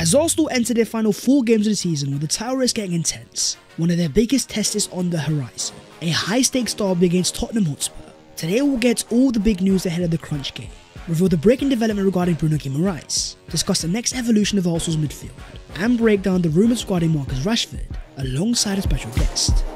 As Arsenal enter their final 4 games of the season with the title race getting intense, one of their biggest tests is on the horizon. A high-stakes derby against Tottenham Hotspur. Today we'll get all the big news ahead of the crunch game, reveal the breaking development regarding Bruno Guimarães, discuss the next evolution of Arsenal's midfield, and break down the rumours regarding Marcus Rashford alongside a special guest.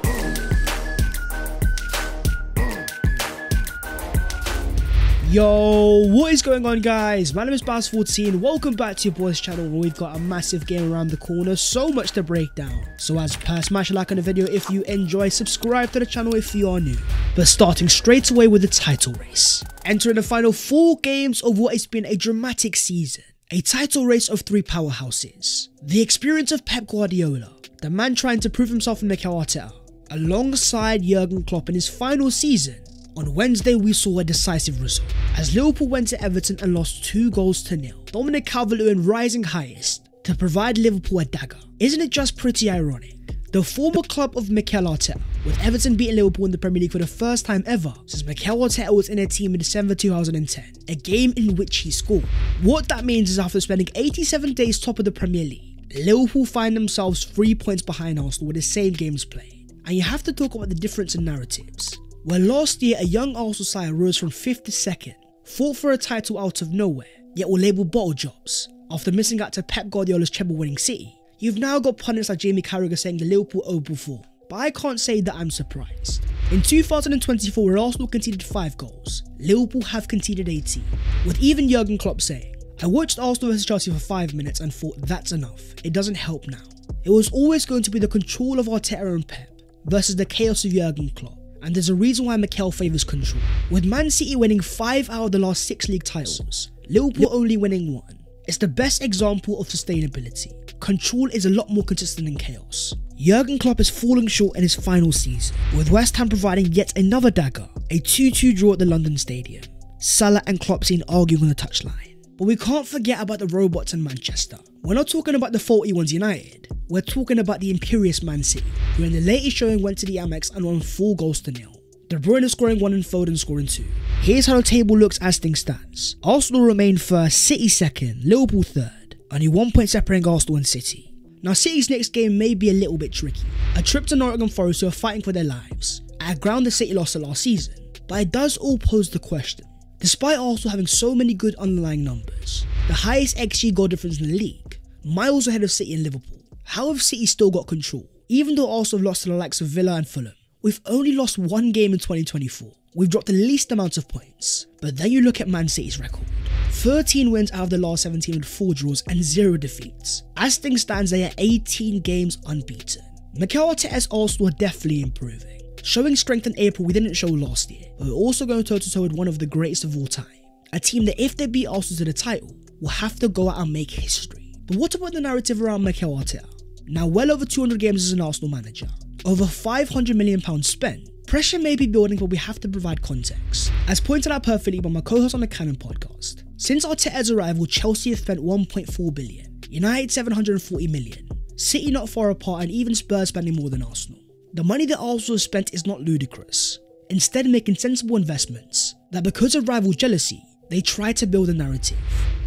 Yo, what is going on guys? My name is Baz14, welcome back to your boys channel where we've got a massive game around the corner, so much to break down. So as per, smash a like on the video if you enjoy, subscribe to the channel if you are new. But starting straight away with the title race. Entering the final 4 games of what has been a dramatic season. A title race of 3 powerhouses. The experience of Pep Guardiola, the man trying to prove himself in Mikel Arteta, alongside Jurgen Klopp in his final season. On Wednesday, we saw a decisive result, as Liverpool went to Everton and lost 2-0. Dominic Calvert-Lewin rising highest to provide Liverpool a dagger. Isn't it just pretty ironic? The former club of Mikel Arteta, with Everton beating Liverpool in the Premier League for the first time ever since Mikel Arteta was in their team in December 2010, a game in which he scored. What that means is after spending 87 days top of the Premier League, Liverpool find themselves 3 points behind Arsenal with the same games played. And you have to talk about the difference in narratives. Where last year a young Arsenal side rose from 5th to 2nd, fought for a title out of nowhere, yet were labelled bottle jobs after missing out to Pep Guardiola's treble-winning City. You've now got pundits like Jamie Carragher saying the Liverpool owe form, but I can't say that I'm surprised. In 2024, where Arsenal conceded 5 goals, Liverpool have conceded 18, with even Jurgen Klopp saying, "I watched Arsenal vs Chelsea for 5 minutes and thought that's enough, it doesn't help now." It was always going to be the control of Arteta and Pep versus the chaos of Jurgen Klopp. And there's a reason why Mikel favours control. With Man City winning 5 out of the last 6 league titles, Liverpool only winning 1. It's the best example of sustainability. Control is a lot more consistent than chaos. Jurgen Klopp is falling short in his final season, with West Ham providing yet another dagger, a 2-2 draw at the London Stadium. Salah and Klopp seen arguing on the touchline. But we can't forget about the robots in Manchester. We're not talking about the faulty ones United, we're talking about the imperious Man City, who in the latest showing went to the Amex and won 4-0. De Bruyne scoring 1 and Foden scoring 2. Here's how the table looks as things stands. Arsenal remain 1st, City 2nd, Liverpool 3rd, only 1 point separating Arsenal and City. Now City's next game may be a little bit tricky. A trip to Nottingham Forest, who are fighting for their lives, at a ground the City lost last season, but it does all pose the question. Despite Arsenal having so many good underlying numbers, the highest XG goal difference in the league, miles ahead of City and Liverpool, how have City still got control? Even though Arsenal have lost to the likes of Villa and Fulham, we've only lost 1 game in 2024. We've dropped the least amount of points. But then you look at Man City's record. 13 wins out of the last 17 with 4 draws and 0 defeats. As things stands, they are 18 games unbeaten. Mikel Arteta's Arsenal are definitely improving. Showing strength in April we didn't show last year, but we're also going toe-to-toe with one of the greatest of all time. A team that if they beat Arsenal to the title, will have to go out and make history. But what about the narrative around Mikel Arteta? Now well over 200 games as an Arsenal manager, over £500 million spent, pressure may be building, but we have to provide context. As pointed out perfectly by my co-host on the Cannon podcast, since Arteta's arrival, Chelsea have spent £1.4 billion, United £740 million, City not far apart, and even Spurs spending more than Arsenal. The money that Arsenal has spent is not ludicrous, instead making sensible investments that because of rival jealousy, they try to build a narrative.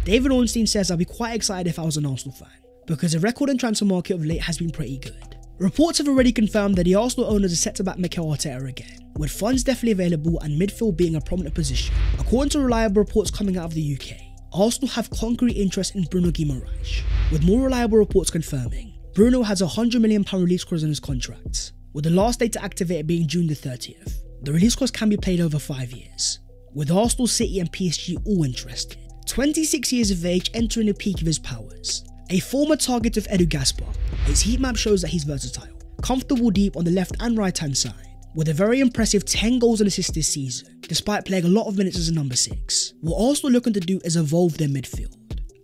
David Ornstein says, "I'd be quite excited if I was an Arsenal fan, because the record and transfer market of late has been pretty good." Reports have already confirmed that the Arsenal owners are set to back Mikel Arteta again, with funds definitely available and midfield being a prominent position. According to reliable reports coming out of the UK, Arsenal have concrete interest in Bruno Guimaraes, with more reliable reports confirming Bruno has a £100 million release clause in his contract, with the last date to activate it being June the 30th. The release clause can be paid over 5 years, with Arsenal, City and PSG all interested. 26 years of age, entering the peak of his powers. A former target of Edu Gaspar, his heat map shows that he's versatile, comfortable deep on the left and right hand side, with a very impressive 10 goals and assists this season, despite playing a lot of minutes as a number 6. What Arsenal looking to do is evolve their midfield,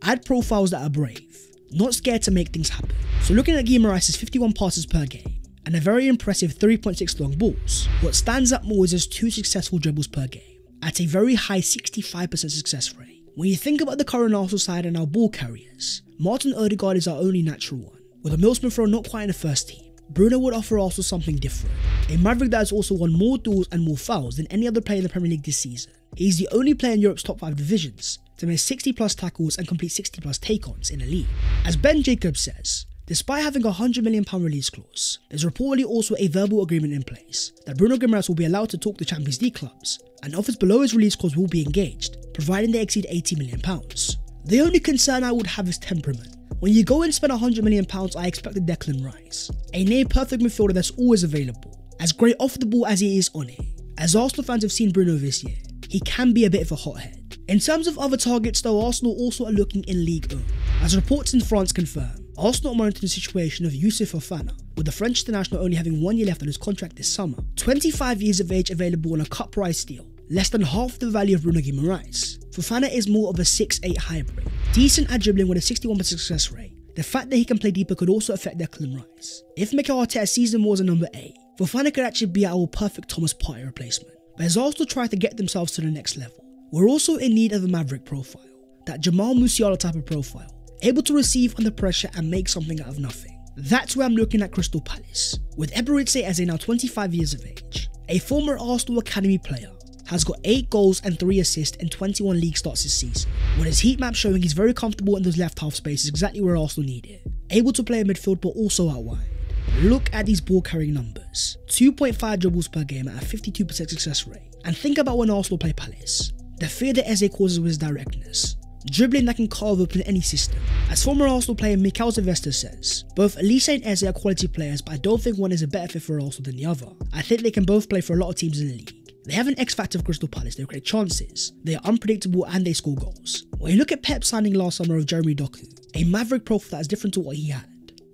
add profiles that are brave, not scared to make things happen. So looking at Guimaraes' 51 passes per game, and a very impressive 3.6 long balls, what stands out more is his 2 successful dribbles per game, at a very high 65% success rate. When you think about the current Arsenal side and our ball carriers, Martin Odegaard is our only natural one, with a Mill Smith Rowe not quite in the first team. Bruno would offer Arsenal something different, a Maverick that has also won more duels and more fouls than any other player in the Premier League this season. He's the only player in Europe's top 5 divisions to make 60 plus tackles and complete 60 plus take-ons in the league. As Ben Jacobs says, despite having a £100 million release clause, there's reportedly also a verbal agreement in place that Bruno Guimaraes will be allowed to talk to Champions League clubs, and offers below his release clause will be engaged, providing they exceed £80 million. The only concern I would have is temperament. When you go and spend £100 million, I expect a Declan Rice, a near perfect midfielder that's always available, as great off the ball as he is on it. As Arsenal fans have seen Bruno this year, he can be a bit of a hothead. In terms of other targets though, Arsenal also are looking in Ligue 1. As reports in France confirm, Arsenal are monitoring the situation of Youssouf Fofana, with the French international only having 1 year left on his contract this summer. 25 years of age, available on a cut price deal, less than half the value of Bruno Guimaraes. Fofana is more of a 6'8 hybrid, decent at dribbling with a 61% success rate. The fact that he can play deeper could also affect Declan Rice. If Mikel Arteta sees him more as a number 8, Fofana could actually be our perfect Thomas Partey replacement. But as Arsenal try to get themselves to the next level, we're also in need of a maverick profile, that Jamal Musiala type of profile, able to receive under pressure and make something out of nothing. That's where I'm looking at Crystal Palace, with Eberitse as now 25 years of age. A former Arsenal Academy player, has got 8 goals and 3 assists in 21 league starts this season, with his heat map showing he's very comfortable in those left half spaces, exactly where Arsenal need it. Able to play in midfield but also out wide. Look at these ball carrying numbers, 2.5 dribbles per game at a 52% success rate. And think about when Arsenal play Palace, the fear that Eze causes with his directness, dribbling that can carve open any system. As former Arsenal player Mikel Sylvester says, both Elise and Eze are quality players, but I don't think one is a better fit for Arsenal than the other. I think they can both play for a lot of teams in the league. They have an X factor of Crystal Palace, they create chances, they are unpredictable and they score goals. When you look at Pep signing last summer of Jeremy Doku, a maverick profile that is different to what he had,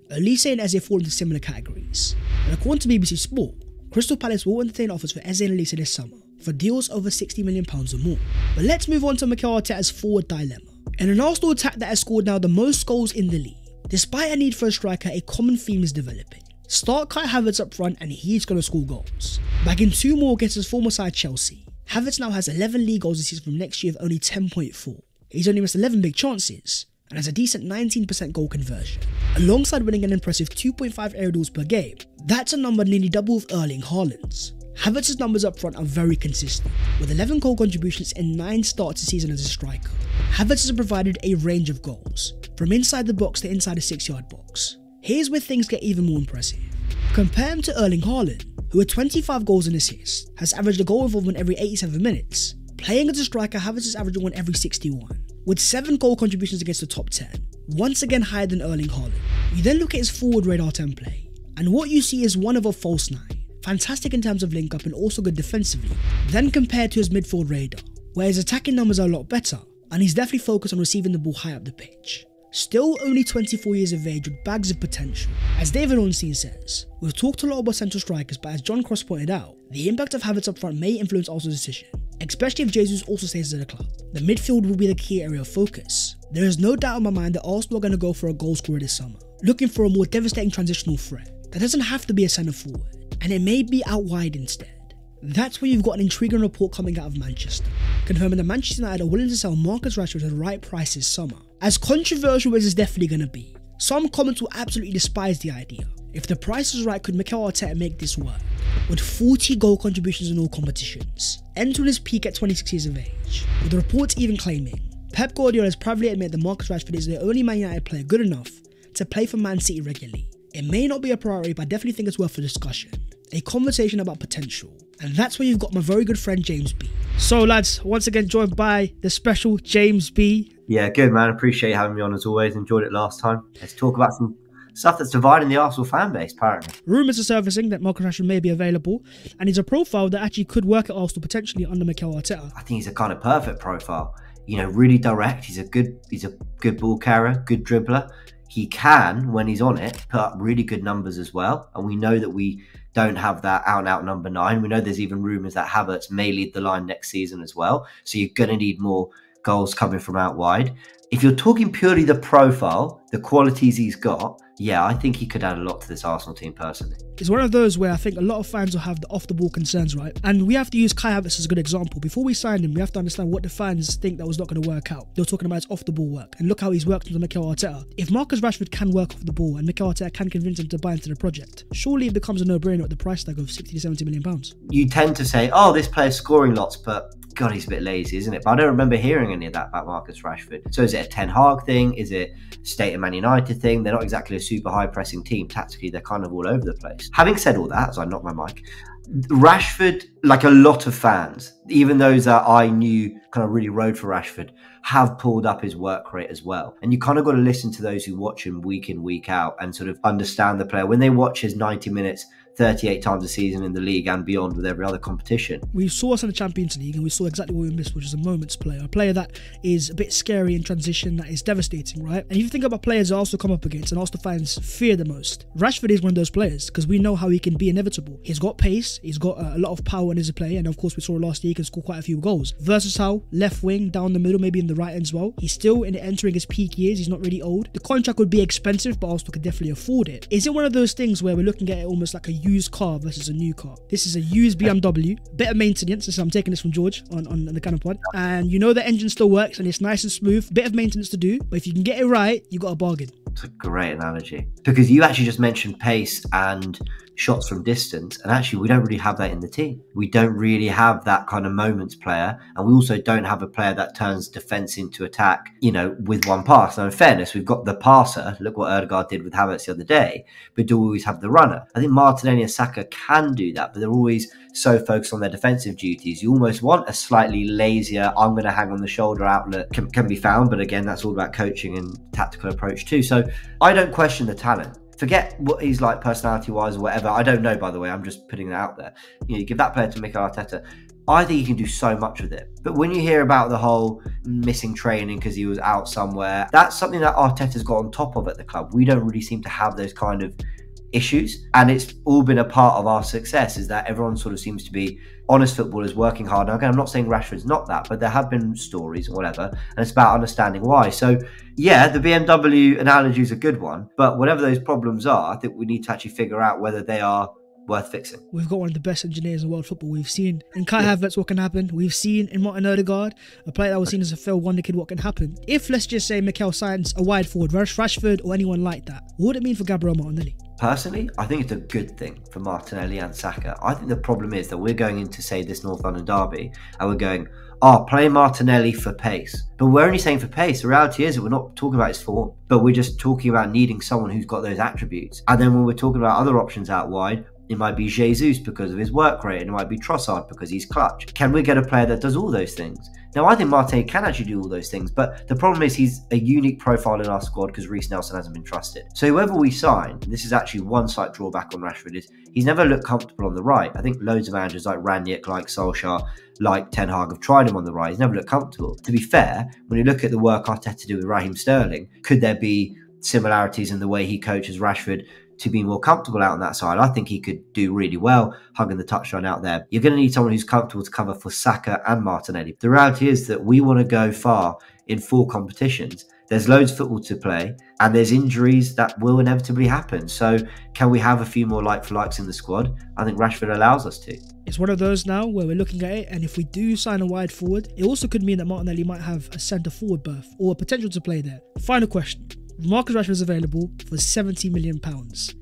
Elise and Eze fall into similar categories. And according to BBC Sport, Crystal Palace will entertain offers for Eze and Elise this summer for deals over £60 million or more. But let's move on to Mikel Arteta's forward dilemma. In an Arsenal attack that has scored now the most goals in the league, despite a need for a striker, a common theme is developing. Start Kai Havertz up front and he's going to score goals. Bagging 2 more against his former side Chelsea, Havertz now has 11 league goals this season from next year of only 10.4. He's only missed 11 big chances and has a decent 19% goal conversion. Alongside winning an impressive 2.5 aerial duels per game, that's a number nearly double of Erling Haaland's. Havertz's numbers up front are very consistent, with 11 goal contributions in 9 starts this season as a striker. Havertz has provided a range of goals, from inside the box to inside the 6-yard box. Here's where things get even more impressive. Compare him to Erling Haaland, who with 25 goals and assists, has averaged a goal involvement every 87 minutes. Playing as a striker, Havertz is averaging one every 61, with 7 goal contributions against the top 10, once again higher than Erling Haaland. You then look at his forward radar template, and what you see is one of a false 9, fantastic in terms of link up and also good defensively, then compared to his midfield radar, where his attacking numbers are a lot better, and he's definitely focused on receiving the ball high up the pitch. Still only 24 years of age with bags of potential. As David Ornstein says, we've talked a lot about central strikers, but as John Cross pointed out, the impact of Havertz up front may influence Arsenal's decision, especially if Jesus also stays at the club. The midfield will be the key area of focus. There is no doubt in my mind that Arsenal are going to go for a goal scorer this summer, looking for a more devastating transitional threat that doesn't have to be a centre forward, and it may be out wide instead. That's where you've got an intriguing report coming out of Manchester, confirming that Manchester United are willing to sell Marcus Rashford at the right price this summer. As controversial as it's definitely going to be, some comments will absolutely despise the idea. If the price is right, could Mikel Arteta make this work? With 40 goal contributions in all competitions, entering his peak at 26 years of age, with the reports even claiming Pep Guardiola has privately admitted that Marcus Rashford is the only Man United player good enough to play for Man City regularly. It may not be a priority, but I definitely think it's worth a discussion, a conversation about potential. And that's where you've got my very good friend James B. So lads, once again joined by the special James B. Yeah, good man. Appreciate you having me on as always. Enjoyed it last time. Let's talk about some stuff that's dividing the Arsenal fan base, apparently. Rumours are surfacing that Marcus Rashford may be available, and he's a profile that actually could work at Arsenal potentially under Mikel Arteta. I think he's a kind of perfect profile. You know, really direct. He's a good ball carrier, good dribbler. He can, when he's on it, put up really good numbers as well. And we know that we don't have that out-and-out number 9. We know there's even rumours that Havertz may lead the line next season as well. So you're going to need more goals coming from out wide. If you're talking purely the profile, the qualities he's got, yeah, I think he could add a lot to this Arsenal team personally. It's one of those where I think a lot of fans will have the off-the-ball concerns, right? And we have to use Kai Havertz as a good example. Before we signed him, we have to understand what the fans think that was not going to work out. They were talking about his off-the-ball work, and look how he's worked under Mikel Arteta. If Marcus Rashford can work off the ball and Mikel Arteta can convince him to buy into the project, surely it becomes a no-brainer at the price tag of £60 to £70 million. You tend to say, oh, this player's scoring lots, but God, he's a bit lazy, isn't it? But I don't remember hearing any of that about Marcus Rashford. So is it a Ten Hag thing? Is it State of Man United thing? They're not exactly a super high pressing team. Tactically, they're kind of all over the place. Having said all that, as I knock my mic, Rashford, like a lot of fans, even those that I knew kind of really rode for Rashford, have pulled up his work rate as well. And you kind of got to listen to those who watch him week in, week out and sort of understand the player. When they watch his 90 minutes 38 times a season in the league and beyond with every other competition. We saw us in the Champions League and we saw exactly what we missed, which is a moments player. A player that is a bit scary in transition, that is devastating, right? And if you think about players that also come up against and Arsenal fans fear the most, Rashford is one of those players because we know how he can be inevitable. He's got pace, he's got a lot of power in his play, and of course we saw last year he can score quite a few goals. Versatile, left wing, down the middle, maybe in the right end as well. He's still entering his peak years, he's not really old. The contract would be expensive, but Arsenal could definitely afford it. Is it one of those things where we're looking at it almost like a used car versus a new car? This is a used BMW, better maintenance. This, I'm taking this from George on the Cannon Pod, and you know the engine still works and it's nice and smooth. Bit of maintenance to do, but if you can get it right, you got a bargain. It's a great analogy because you actually just mentioned pace and shots from distance, and actually we don't really have that in the team. We don't really have that kind of moments player, and we also don't have a player that turns defence into attack, you know, with one pass. Now in fairness, we've got the passer, look what Ødegaard did with Havertz the other day, but do we always have the runner? I think Martinelli and Saka can do that, but they're always so focused on their defensive duties. You almost want a slightly lazier, I'm going to hang on the shoulder outlet can be found, but again, that's all about coaching and tactical approach too. So I don't question the talent. Forget what he's like personality-wise or whatever. I don't know, by the way. I'm just putting that out there. You know, you give that player to Mikel Arteta. I think he can do so much with it. But when you hear about the whole missing training because he was out somewhere, that's something that Arteta's got on top of at the club. We don't really seem to have those kind of issues, and it's all been a part of our success, is that everyone sort of seems to be honest footballers working hard. Now again, I'm not saying Rashford's not that, but there have been stories or whatever, and it's about understanding why. So yeah, the BMW analogy is a good one, but whatever those problems are, I think we need to actually figure out whether they are worth fixing. We've got one of the best engineers in world football. We've seen in Kai Havertz what can happen. We've seen in Martin Ødegaard, a player that was seen as a failed wonder kid, what can happen. If, let's just say, Mikel signs a wide forward, Rashford or anyone like that, what would it mean for Gabriel Martinelli? Personally, I think it's a good thing for Martinelli and Saka. I think the problem is that we're going into, say, this North London derby, and we're going, play Martinelli for pace. But we're only saying for pace. The reality is that we're not talking about his form, but we're just talking about needing someone who's got those attributes. And then when we're talking about other options out wide, it might be Jesus because of his work rate, and it might be Trossard because he's clutch. Can we get a player that does all those things? Now, I think Martinelli can actually do all those things, but the problem is he's a unique profile in our squad because Reece Nelson hasn't been trusted. So whoever we sign, this is actually one slight drawback on Rashford, is he's never looked comfortable on the right. I think loads of managers like Ranić, like Solskjaer, like Ten Hag have tried him on the right. He's never looked comfortable. To be fair, when you look at the work Arteta did with Raheem Sterling, could there be similarities in the way he coaches Rashford to be more comfortable out on that side? I think he could do really well hugging the touchline out there. You're going to need someone who's comfortable to cover for Saka and Martinelli. The reality is that we want to go far in 4 competitions. There's loads of football to play, and there's injuries that will inevitably happen. So can we have a few more like-for-likes in the squad? I think Rashford allows us to. It's one of those now where we're looking at it, and if we do sign a wide forward, it also could mean that Martinelli might have a centre-forward berth or a potential to play there. Final question. Marcus Rashford is available for £70 million.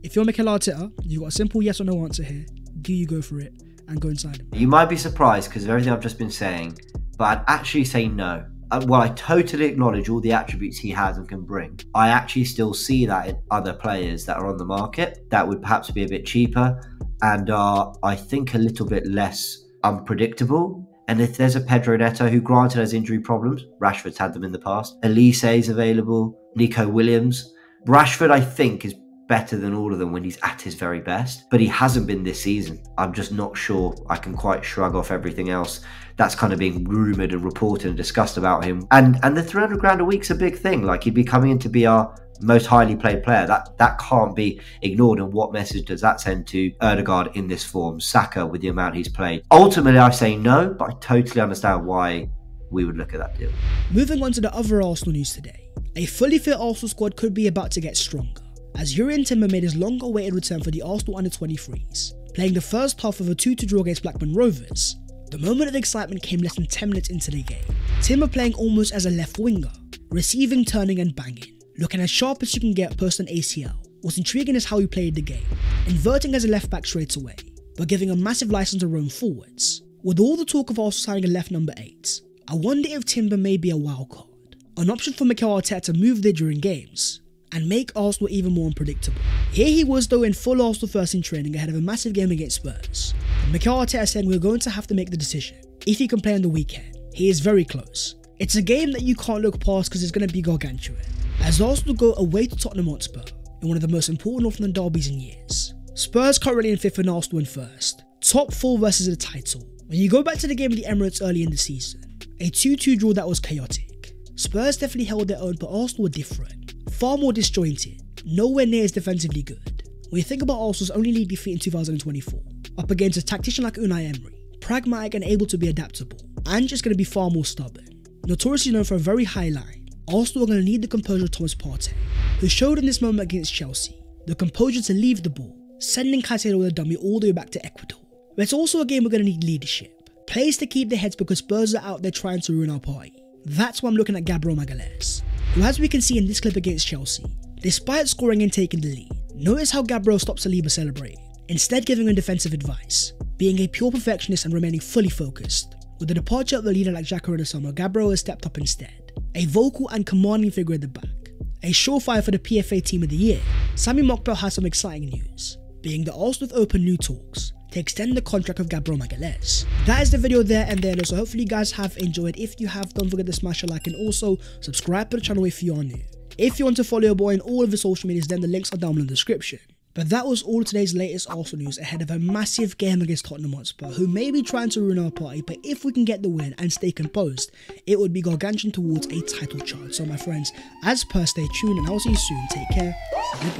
If you're Mikel Arteta, you've got a simple yes or no answer here. Do you go for it and go and sign him? You might be surprised because of everything I've just been saying, but I'd actually say no. While I totally acknowledge all the attributes he has and can bring, I actually still see that in other players that are on the market that would perhaps be a bit cheaper and are, I think, a little bit less unpredictable. And if there's a Pedro Neto, who granted has injury problems, Rashford's had them in the past. Elise's available, Nico Williams. Rashford, I think, is better than all of them when he's at his very best, but he hasn't been this season. I'm just not sure I can quite shrug off everything else that's kind of being rumoured and reported and discussed about him. And the 300 grand a week's a big thing. Like, he'd be coming in to be our most highly played player. That can't be ignored. And what message does that send to Ødegaard in this form, Saka with the amount he's played? Ultimately, I say no, but I totally understand why we would look at that deal. Moving on to the other Arsenal news today. A fully fit Arsenal squad could be about to get stronger, as Jurrien Timber made his long-awaited return for the Arsenal under-23s, playing the first half of a 2-2 draw against Blackburn Rovers. The moment of excitement came less than 10 minutes into the game. Timber playing almost as a left winger, receiving, turning and banging, looking as sharp as you can get post an ACL. What's intriguing is how he played the game, inverting as a left back straight away, but giving a massive license to roam forwards. With all the talk of Arsenal signing a left number 8, I wonder if Timber may be a wild card, an option for Mikel Arteta to move there during games and make Arsenal even more unpredictable. Here he was though in full Arsenal first team training ahead of a massive game against Spurs. And Mikel Arteta said we're going to have to make the decision if he can play on the weekend. He is very close. It's a game that you can't look past because it's going to be gargantuan, as Arsenal go away to Tottenham Hotspur in one of the most important North London derbies in years. Spurs currently in 5th and Arsenal in 1st. Top 4 versus the title. When you go back to the game of the Emirates early in the season, a 2-2 draw that was chaotic. Spurs definitely held their own, but Arsenal were different. Far more disjointed, nowhere near as defensively good. When you think about Arsenal's only league defeat in 2024, up against a tactician like Unai Emery, pragmatic and able to be adaptable, and just going to be far more stubborn. Notoriously known for a very high line, Arsenal are going to need the composure of Thomas Partey, who showed in this moment against Chelsea, the composure to leave the ball, sending Caicedo with a dummy all the way back to Ecuador. But it's also a game we're going to need leadership, players to keep their heads because Spurs are out there trying to ruin our party. That's why I'm looking at Gabriel Magalhaes, who, as we can see in this clip against Chelsea, despite scoring and taking the lead, notice how Gabriel stops Saliba celebrating, instead giving him defensive advice, being a pure perfectionist and remaining fully focused. With the departure of a leader like Xhaka in the summer, Gabriel has stepped up instead, a vocal and commanding figure at the back, a surefire for the PFA Team of the Year. Sami Mokbel has some exciting news, being that Arsenal have opened new talks to extend the contract of Gabriel Magalhaes. That is the video there and then, so hopefully you guys have enjoyed. If you have, don't forget to smash a like and also subscribe to the channel if you are new. If you want to follow your boy on all of his social medias, then the links are down in the description. But that was all today's latest Arsenal news ahead of a massive game against Tottenham Hotspur, who may be trying to ruin our party, but if we can get the win and stay composed, it would be gargantuan towards a title charge. So my friends, as per, stay tuned and I'll see you soon. Take care. Good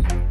night.